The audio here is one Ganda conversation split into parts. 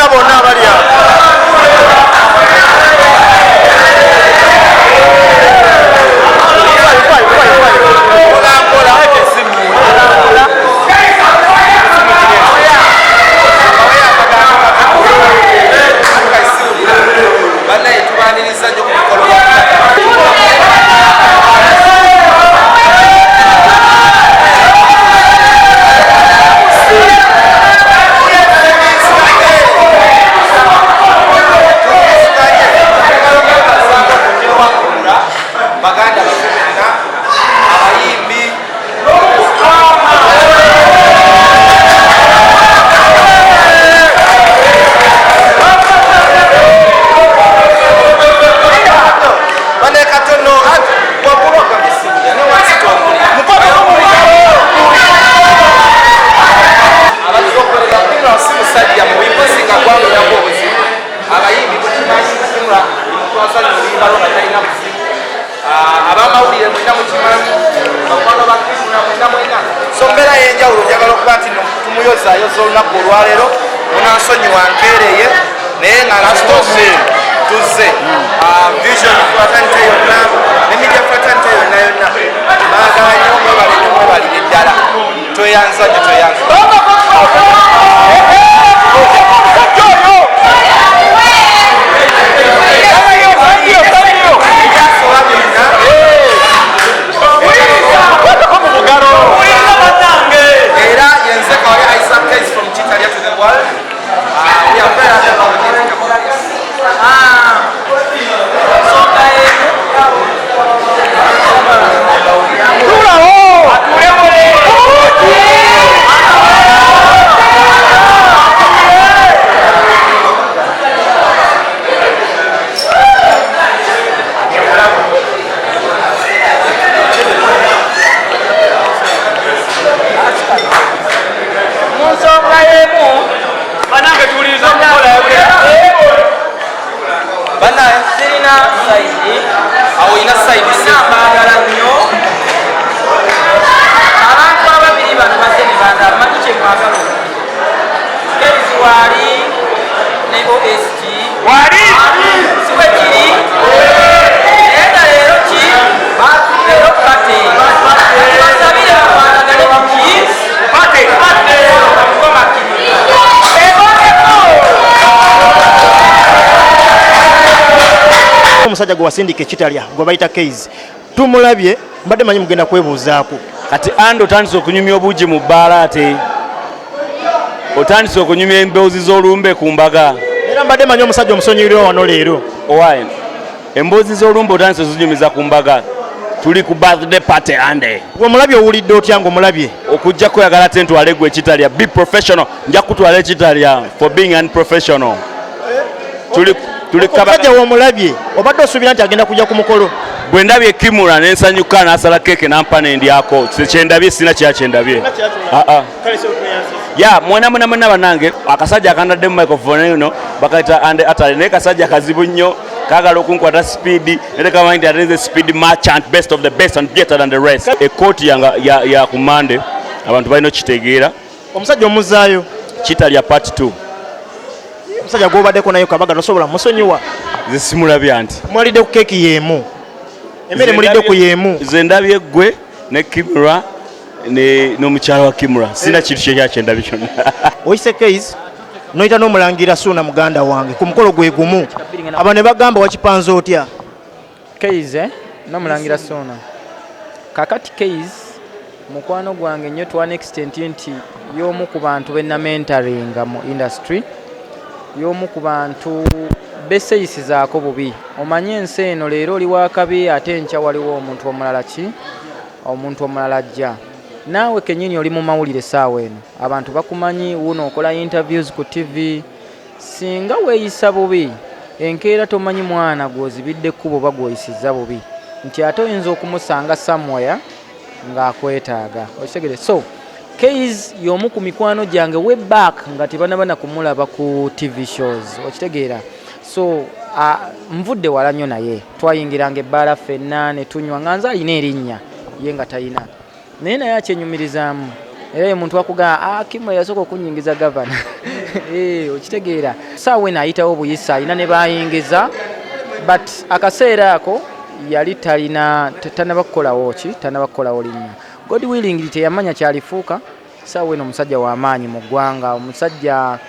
Bonna bonna bali awo. Vision fraternity yonna ne media fraternity yonna yonna baagala nnyo mwebale nnyo mwebalire ddala tweyanza nnyo tweyanza era yenze kawali Isaac Kayz from Chitalia to the world. We are very happy about the gift of this. Omusajja gwe wasindika Chitalia gwe bayita Kayz tumulabye mbadde manyi mugenda kwebuuzaako kati ando otandise okunyumya obuugi mu bbaala ate otandise okunyumya emboozi z'olumbe ku mbaga era mbadde manyi omusajja omusonyiyirwa wano leero owaye emboozi z'olumbe otandise ozinyumiza ku mbaga tuli ku birthday party ande gwe omulabye owulidde otya ng'omulabye okujja kweyagala ate ntwale gwe Chitalia be professional nja kutwala Chitalia for being unprofessional tuli kabajja w'omulabye obadde osuubira nti agenda kujja ku mukolo bwe ndabye Kimra n'ensanyuka n'asala keeke n'ampa n'endyako kyendabye sina kyakyendabye ya mwena banange akasajja akandadde mu microphone eno bakayita ande atale naye kasajja kazibu nnyo kaagala okunkwata speed nete kamanyi nti atenze speed merchant best of the best and greater than the rest ekooti ya ku Monday abantu balina okitegeera omusajja omuzaayo Chitalia part 2 omusajja gw'obaddeko nayo kabaga tosobola musonyiwa nze simulabya nti mwalidde ku keeki y'emu emmere mulidde ku y'emu nze ndabye ggwe ne Kimra n'omukyala wa Kimra sina kintu kyekyendabye kyonna oyise Kayz noyita n'omulangira Suuna muganda wange ku mukolo gwe gumu aba ne bagamba wakipanze otya Kayz n'omulangira Suuna kakati Kayz mukwano gwange nnyo to an extent nti y'omu ku bantu benna mentoringa mu industry y'omu ku bantu beseyisizaako bubi omanye ensi eno leero oli wakabi ate enkya waliwo omuntu omulala ajja naawe kennyini oli mu mawulire essaawa eno abantu bakumanyi wuno okola interviews ku TV singa weeyisa bubi enkeera tomanyi mwana gw'ozibidde ekkubo oba gw'oyisizza bubi nti ate oyinza okumusanga somewhere ng'akwetaaga okitegere so Kayz y'omu ku mikwano gyange way back nga tebanabana kumulaba ku TV shows okitegeera so nvudde wala nnyo naye twayingiranga ebbaala ffenna ne tunywa nga nze alina erinnya ye nga talina naye akyenyumirizaamu era ye muntu akugamba Kimra yasooka okunyingiza gavana okitegeera saawa eno ayitawo buyisa alina ne bayingiza but akaseera ako yali tanaba kukolawo linnya God willing teyamanya kyalifuuka saawa eno omusajja w'amaanyi mu ggwanga omusajja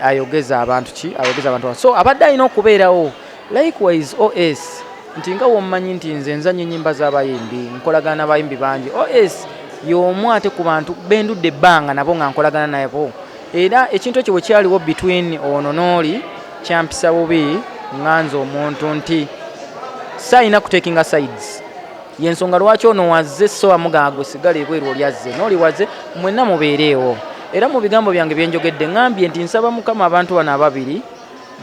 ayogeza abantu so abadde alina okubeerawo likewise OS nti nga wommanyi nti nze nzannya ennyimba z'abayimbi nkolagana n'abayimbi bangi OS y'omu ate ku bantu bendudde ebbanga nabo nga nkolagana nabo era ekintu ekyo bwe kyaliwo between ono n'oli kyampisa bubi nganza omuntu nti sayina kutekinga sides yensonga lwaki ono wazze so amugaago sigala ebweru oli azze n'oli wazze mwenna mubeereewo era mu bigambo byange byenjogedde ngambye nti nsaba mukama abantu bano ababiri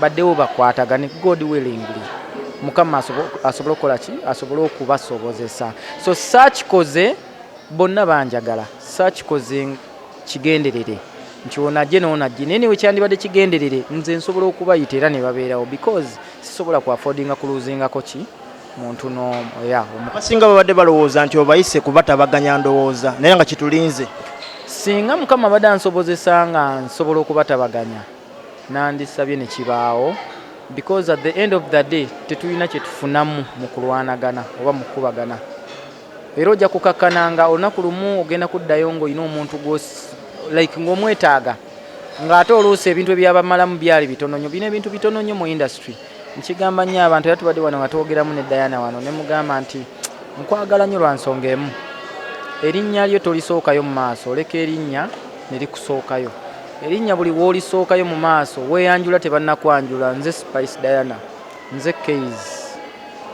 baddewo bakwatagane God willingly mukama asobole okukola ki asobole okubasobozesa so saakikoze bonna banjagala saakikoze kigenderere nti onajje n'onajje naye newe kyandibadde kigenderere nze nsobola okubayita era ne babeerawo because sisobola ku affordinga kuluzingako ki muntu abasinga babadde balowooza nti obayise kubatabaganya ndowooza naye nga kitulinze singa mukama badde ansobozesa nga nsobola okubatabaganya nandisabye ne kibaawo because at the end of the day tetulina kye tufunamu mu kulwanagana oba mu kubagana era ojja kukakkananga olunaku lumu ogenda kuddayo ng'olina omuntu like ng'omwetaaga ng'ate oluusi ebintu ebyabamalamu byali bitono nnyo bina ebintu bitono nnyo mu industry nkigamba nnyo abantu era tubadde wano nga twogeramu ne Diana wano ne mugamba nti nkwagala nnyo lwa nsonga emu erinnya lyo tolisookayo mu maaso oleka erinnya ne likusookayo erinnya buli w'olisookayo mu maaso weeyanjula tebannakwanjula nze Spice Diana nze Kayz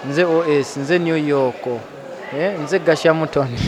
nze OS nze New York nze Gashamutoni